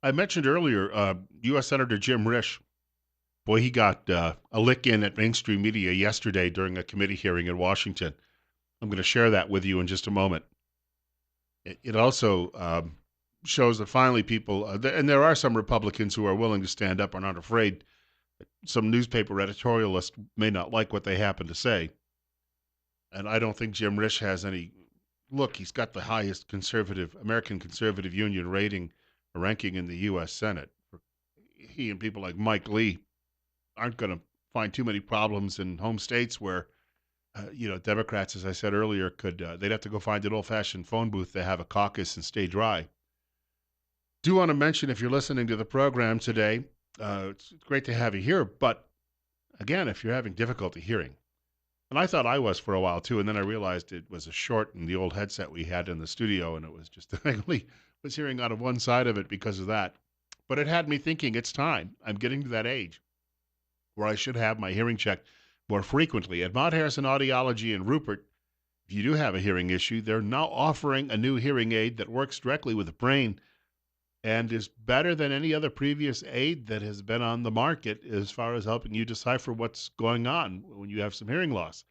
I mentioned earlier, U.S. Senator Jim Risch. Boy, he got a lick in at mainstream media yesterday during a committee hearing in Washington. I'm going to share that with you in just a moment. It also shows that finally people, and there are some Republicans who are willing to stand up and aren't afraid. Some newspaper editorialists may not like what they happen to say, and I don't think Jim Risch has any. Look, he's got the highest conservative American Conservative Union ranking in the U.S. Senate. He and people like Mike Lee aren't going to find too many problems in home states where Democrats, as I said earlier, could they'd have to go find an old-fashioned phone booth to have a caucus and stay dry. Do want to mention if you're listening to the program today, it's great to have you here. But again, if you're having difficulty hearing, and I thought I was for a while too, and then I realized it was a short in the old headset we had in the studio, and it was just I only was hearing out of one side of it because of that. But it had me thinking it's time. I'm getting to that age where I should have my hearing checked more frequently. At Mount Harrison Audiology in Rupert, if you do have a hearing issue, they're now offering a new hearing aid that works directly with the brain and is better than any other previous aid that has been on the market as far as helping you decipher what's going on when you have some hearing loss.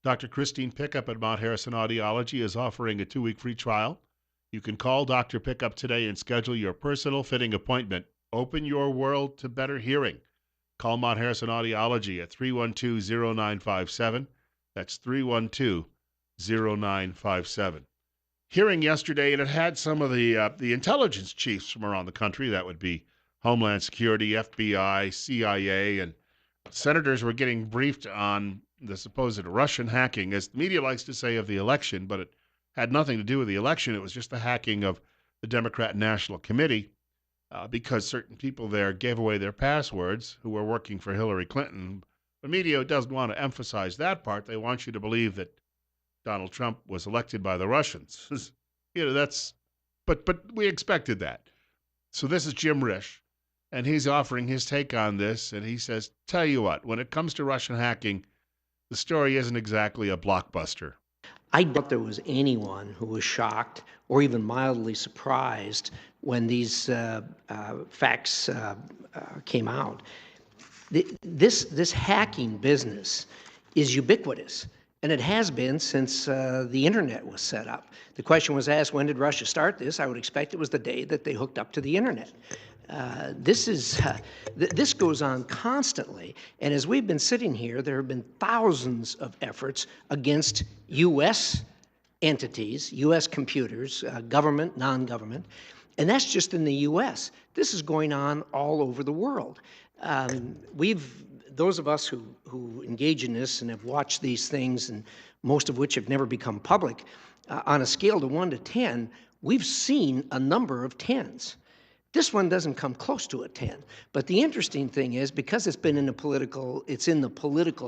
Dr. Christine Pickup at Mount Harrison Audiology is offering a 2-week free trial. You can call Dr. Pickup today and schedule your personal fitting appointment. Open your world to better hearing. Call Mount Harrison Audiology at 312-0957. That's 312-0957. Hearing yesterday, and it had some of the intelligence chiefs from around the country. That would be Homeland Security, FBI, CIA, and senators were getting briefed on the supposed Russian hacking, as the media likes to say, of the election, but it had nothing to do with the election. It was just the hacking of the Democrat National Committee because certain people there gave away their passwords who were working for Hillary Clinton. The media doesn't want to emphasize that part. They want you to believe that Donald Trump was elected by the Russians. That's, but we expected that. So this is Jim Risch, and he's offering his take on this, and he says, tell you what, when it comes to Russian hacking, the story isn't exactly a blockbuster. I doubt there was anyone who was shocked or even mildly surprised when these facts came out. This hacking business is ubiquitous, and it has been since the internet was set up. The question was asked, when did Russia start this? I would expect it was the day that they hooked up to the internet. This goes on constantly, and as we've been sitting here, there have been thousands of efforts against U.S. entities, U.S. computers, government, non-government, and that's just in the U.S. This is going on all over the world. Those of us who engage in this and have watched these things, and most of which have never become public, on a scale to 1 to 10, we've seen a number of 10s. This one doesn't come close to a 10. But the interesting thing is, because it's in the political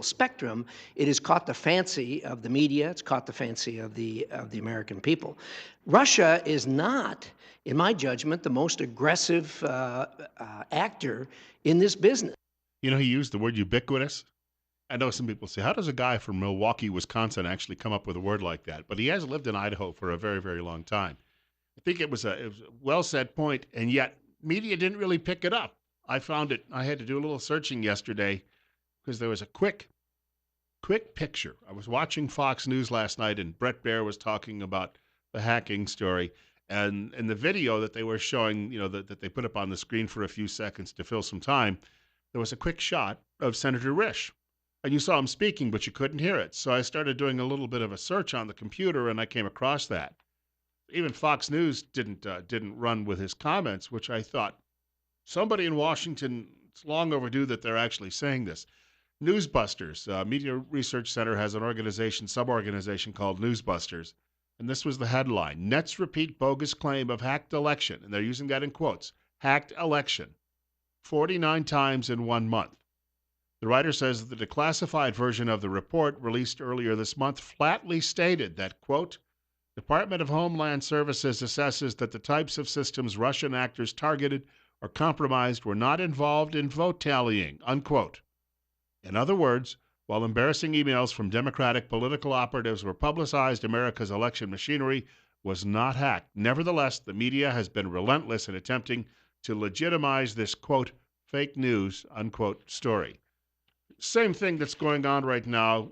spectrum, it has caught the fancy of the media, it's caught the fancy of the American people. Russia is not, in my judgment, the most aggressive actor in this business. You know, he used the word ubiquitous. I know some people say, how does a guy from Milwaukee, Wisconsin actually come up with a word like that? But he has lived in Idaho for a very, very long time. I think it was a well said point, and yet media didn't really pick it up. I found it, I had to do a little searching yesterday because there was a quick picture. I was watching Fox News last night, and Brett Baer was talking about the hacking story. And in the video that they were showing, that they put up on the screen for a few seconds to fill some time, there was a quick shot of Senator Risch. And you saw him speaking, but you couldn't hear it. So I started doing a little bit of a search on the computer, and I came across that. Even Fox News didn't run with his comments, which I thought somebody in Washington, it's long overdue that they're actually saying this. Newsbusters, Media Research Center has an sub-organization called Newsbusters, and this was the headline: Nets repeat bogus claim of hacked election, and they're using that in quotes, hacked election, 49 times in 1 month. The writer says that the declassified version of the report released earlier this month flatly stated that, quote, Department of Homeland Services assesses that the types of systems Russian actors targeted or compromised were not involved in vote tallying, unquote. In other words, while embarrassing emails from Democratic political operatives were publicized, America's election machinery was not hacked. Nevertheless, the media has been relentless in attempting to legitimize this, quote, fake news, unquote, story. Same thing that's going on right now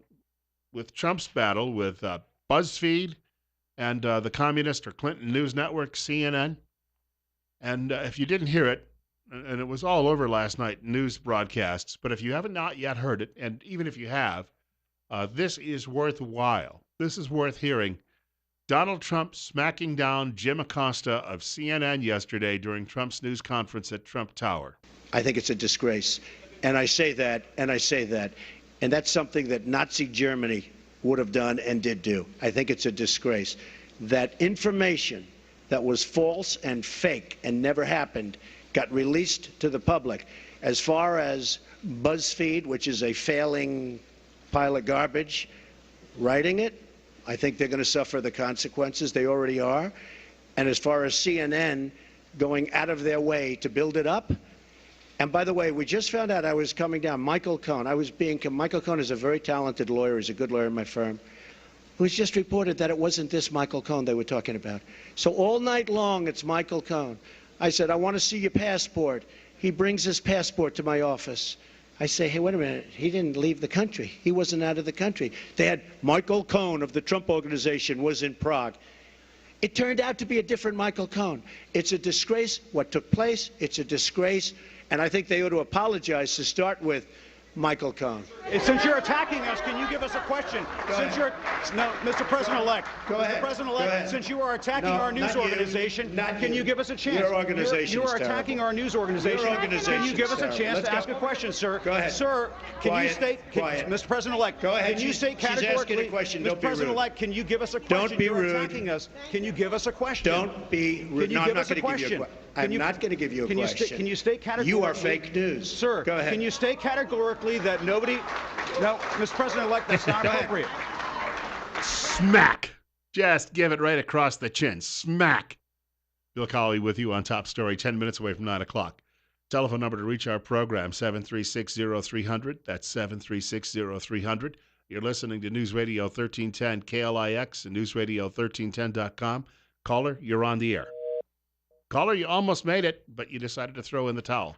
with Trump's battle with BuzzFeed and the communist or Clinton News Network, CNN. And if you didn't hear it, and it was all over last night, news broadcasts, but if you haven't not yet heard it, and even if you have, this is worthwhile. This is worth hearing. Donald Trump smacking down Jim Acosta of CNN yesterday during Trump's news conference at Trump Tower. I think it's a disgrace. And I say that, and I say that. And that's something that Nazi Germany would have done and did do. I think it's a disgrace. That information that was false and fake and never happened got released to the public. As far as BuzzFeed, which is a failing pile of garbage, writing it, I think they're going to suffer the consequences. They already are. And as far as CNN going out of their way to build it up, and by the way, we just found out, I was coming down, Michael Cohen. Michael Cohen is a very talented lawyer. He's a good lawyer in my firm. Who's just reported that it wasn't this Michael Cohen they were talking about. So all night long, it's Michael Cohen. I said, I want to see your passport. He brings his passport to my office. I say, hey, wait a minute. He didn't leave the country. He wasn't out of the country. They had Michael Cohen of the Trump Organization was in Prague. It turned out to be a different Michael Cohen. It's a disgrace what took place. It's a disgrace. And I think they ought to apologize to start with Michael Cohen. Since you're attacking us, can you give us a question? Mr. President-elect. Go ahead. Mr. President-elect, since you are attacking our news organization, can you give us a chance? Your organization You are attacking our news organization. Can you give us a chance to ask a question, sir? Go ahead. Sir, can you state, Mr. President-elect, go ahead. Can you state She's categorically, asking a question. Mr. President-elect, can you give us a question? Don't be rude. You're attacking us. Can you give us a question? Don't be rude. Can you give us a question? I'm not going to give you a question. Can you state categorically? You are fake news. Sir, go ahead. Can you state categorically that nobody... No, Mr. President-elect, that's not appropriate. Smack. Just give it right across the chin. Smack. Bill Colley with you on Top Story, 10 minutes away from 9 o'clock. Telephone number to reach our program, 736-0300. That's 736-0300. You're listening to News Radio 1310 KLIX and newsradio1310.com. Caller, you're on the air. Caller, you almost made it, but you decided to throw in the towel.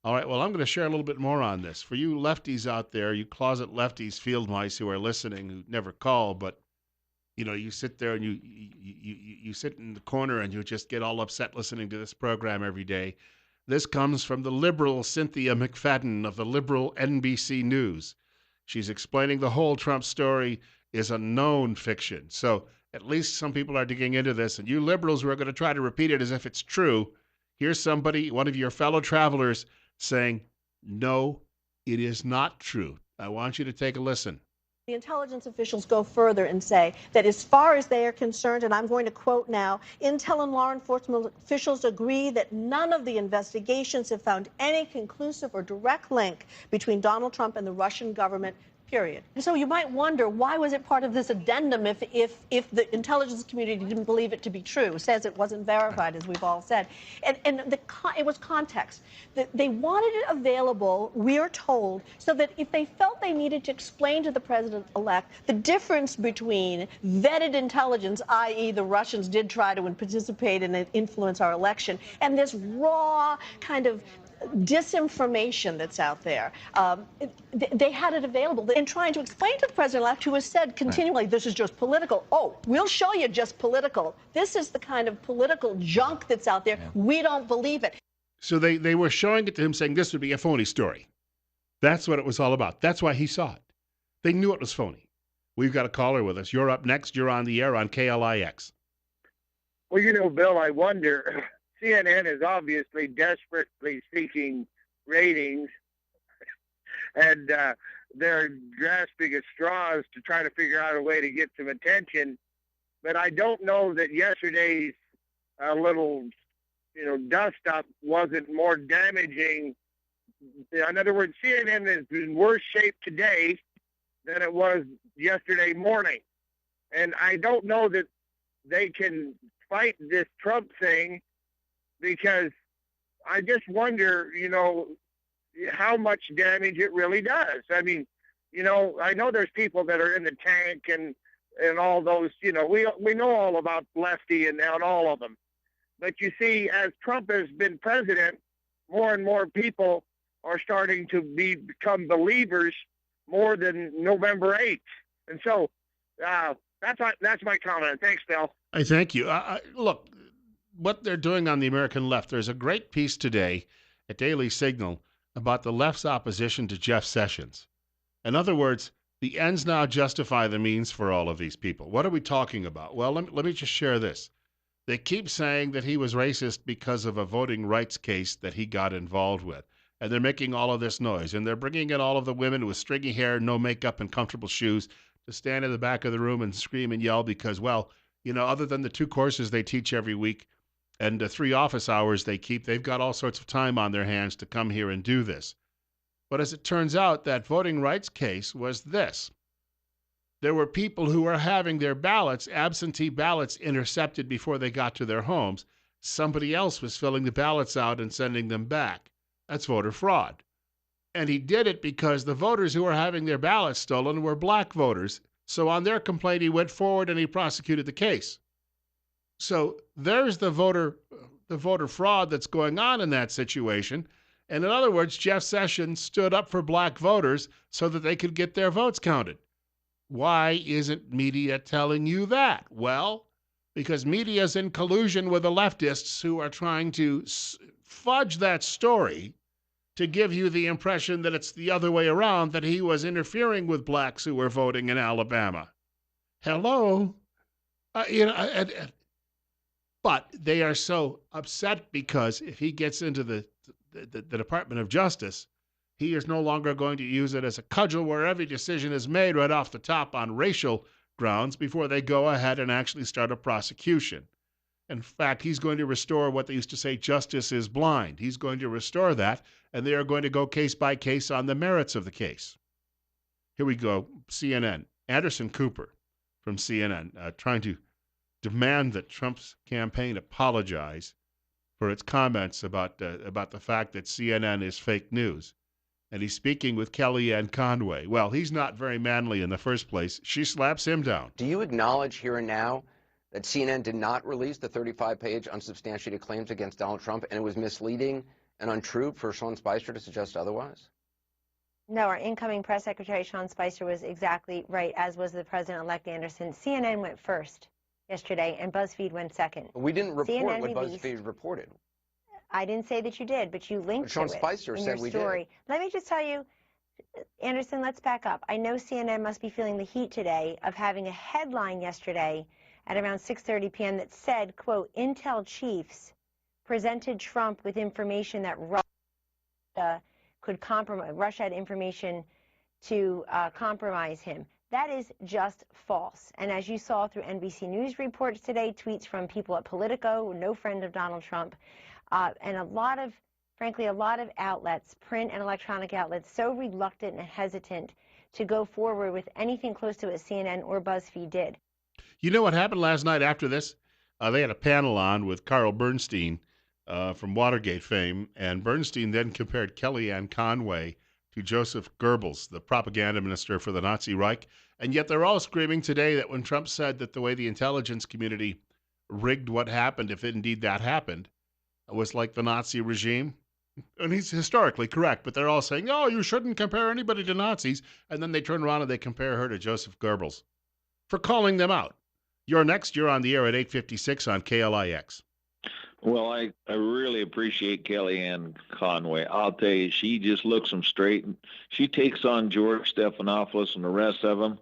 All right, well, I'm going to share a little bit more on this. For you lefties out there, you closet lefties, field mice who are listening, who never call, but, you know, you sit there and you sit in the corner and you just get all upset listening to this program every day. This comes from the liberal Cynthia McFadden of the liberal NBC News. She's explaining the whole Trump story is a known fiction. So at least some people are digging into this, and you liberals who are going to try to repeat it as if it's true, here's somebody, one of your fellow travelers, saying, no, it is not true. I want you to take a listen. The intelligence officials go further and say that as far as they are concerned, and I'm going to quote now, intel and law enforcement officials agree that none of the investigations have found any conclusive or direct link between Donald Trump and the Russian government, period. So you might wonder, why was it part of this addendum if the intelligence community didn't believe it to be true? It says it wasn't verified, as we've all said. And it was context. They wanted it available, we're told, so that if they felt they needed to explain to the president-elect the difference between vetted intelligence, i.e. the Russians did try to participate and influence our election, and this raw kind of disinformation that's out there. They had it available. In trying to explain to the president-elect, who has said continually, this is just political. Oh, we'll show you just political. This is the kind of political junk that's out there. We don't believe it. So they were showing it to him, saying this would be a phony story. That's what it was all about. That's why he saw it. They knew it was phony. We've got a caller with us. You're up next. You're on the air on KLIX. Well, you know, Bill, I wonder... CNN is obviously desperately seeking ratings, and they're grasping at straws to try to figure out a way to get some attention. But I don't know that yesterday's little, dust-up wasn't more damaging. In other words, CNN is in worse shape today than it was yesterday morning. And I don't know that they can fight this Trump thing, because I just wonder, how much damage it really does. I mean, I know there's people that are in the tank and all those, we know all about Lefty and all of them. But you see, as Trump has been president, more and more people are starting to become believers more than November 8th. And so that's my comment. Thanks, Bill. I thank you. Look, what they're doing on the American left, there's a great piece today at Daily Signal about the left's opposition to Jeff Sessions. In other words, the ends now justify the means for all of these people. What are we talking about? Well, let me just share this. They keep saying that he was racist because of a voting rights case that he got involved with. And they're making all of this noise. And they're bringing in all of the women with stringy hair, no makeup, and comfortable shoes to stand in the back of the room and scream and yell because, well, other than the 2 courses they teach every week and the 3 office hours they keep, they've got all sorts of time on their hands to come here and do this. But as it turns out, that voting rights case was this. There were people who were having their ballots, absentee ballots, intercepted before they got to their homes. Somebody else was filling the ballots out and sending them back. That's voter fraud. And he did it because the voters who were having their ballots stolen were black voters. So on their complaint, he went forward and he prosecuted the case. So there's the voter fraud that's going on in that situation. And in other words, Jeff Sessions stood up for black voters so that they could get their votes counted. Why isn't media telling you that? Well, because media is in collusion with the leftists who are trying to fudge that story to give you the impression that it's the other way around, that he was interfering with blacks who were voting in Alabama. Hello? But they are so upset because if he gets into the Department of Justice, he is no longer going to use it as a cudgel where every decision is made right off the top on racial grounds before they go ahead and actually start a prosecution. In fact, he's going to restore what they used to say, justice is blind. He's going to restore that, and they are going to go case by case on the merits of the case. Here we go, CNN. Anderson Cooper from CNN trying to demand that Trump's campaign apologize for its comments about the fact that CNN is fake news. And he's speaking with Kellyanne Conway. Well, he's not very manly in the first place. She slaps him down. Do you acknowledge here and now that CNN did not release the 35-page unsubstantiated claims against Donald Trump, and it was misleading and untrue for Sean Spicer to suggest otherwise? No, our incoming press secretary, Sean Spicer, was exactly right, as was the president-elect Anderson. CNN went first yesterday, and BuzzFeed went second. We didn't report CNN what released, BuzzFeed reported. I didn't say that you did, but you linked Sean to it Spicer in said your we story. did. Let me just tell you, Anderson, let's back up. I know CNN must be feeling the heat today of having a headline yesterday at around 6:30 p.m. that said, quote, Intel chiefs presented Trump with information that Russia could compromise. Russia had information to compromise him. That is just false. And as you saw through NBC News reports today, tweets from people at Politico, no friend of Donald Trump, and frankly, a lot of outlets, print and electronic outlets, so reluctant and hesitant to go forward with anything close to what CNN or BuzzFeed did. You know what happened last night after this? They had a panel on with Carl Bernstein from Watergate fame, and Bernstein then compared Kellyanne Conway to Joseph Goebbels, the propaganda minister for the Nazi Reich. And yet they're all screaming today that when Trump said that the way the intelligence community rigged what happened, if indeed that happened, was like the Nazi regime. And he's historically correct, but they're all saying, oh, you shouldn't compare anybody to Nazis. And then they turn around and they compare her to Joseph Goebbels for calling them out. You're next. You're on the air at 8:56 on KLIX. Well, I really appreciate Kellyanne Conway. I'll tell you, she just looks them straight. She takes on George Stephanopoulos and the rest of them,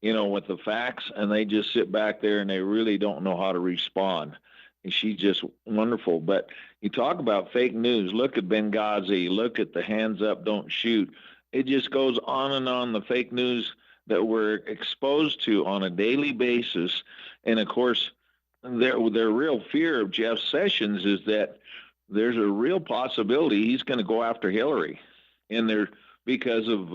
with the facts, and they just sit back there and they really don't know how to respond. And she's just wonderful. But you talk about fake news. Look at Benghazi. Look at the hands up, don't shoot. It just goes on and on, the fake news that we're exposed to on a daily basis. And, of course, their real fear of Jeff Sessions is that there's a real possibility he's going to go after Hillary, and because of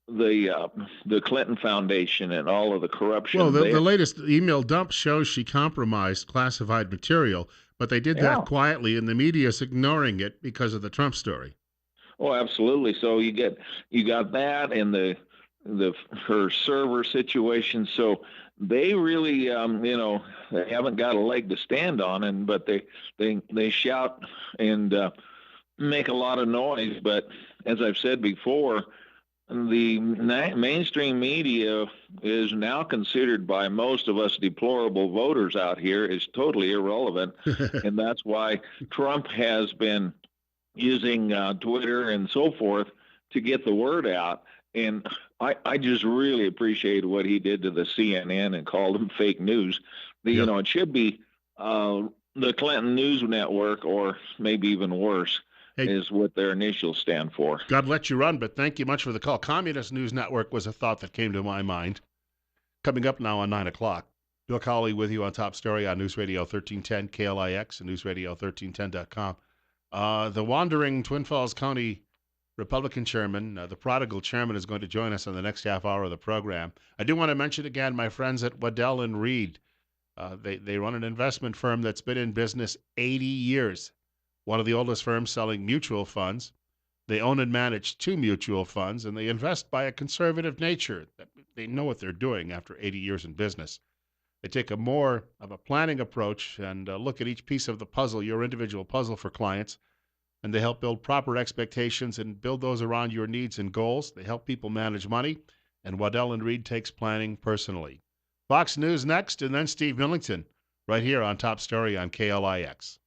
the Clinton Foundation and all of the corruption. Well, the latest email dump shows she compromised classified material, but they did that quietly, and the media is ignoring it because of the Trump story. Oh, absolutely. So you got that and her server situation. So they really, they haven't got a leg to stand on, but they shout and make a lot of noise. But as I've said before, the mainstream media is now considered by most of us deplorable voters out here as totally irrelevant, and that's why Trump has been using Twitter and so forth to get the word out. And I just really appreciate what he did to the CNN and called them fake news. Yep. It should be the Clinton News Network, or maybe even worse, Hey, is what their initials stand for. God let you run, but thank you much for the call. Communist News Network was a thought that came to my mind. Coming up now on 9 o'clock, Bill Colley with you on Top Story on News Radio 1310 KLIX and newsradio1310.com. The wandering Twin Falls County Republican chairman, the prodigal chairman, is going to join us on the next half hour of the program. I do want to mention again my friends at Waddell and Reed. They run an investment firm that's been in business 80 years, one of the oldest firms selling mutual funds. They own and manage 2 mutual funds, and they invest by a conservative nature. They know what they're doing after 80 years in business. They take a more of a planning approach and look at each piece of the puzzle, your individual puzzle for clients, and they help build proper expectations and build those around your needs and goals. They help people manage money, and Waddell and Reed takes planning personally. Fox News next, and then Steve Millington right here on Top Story on KLIX.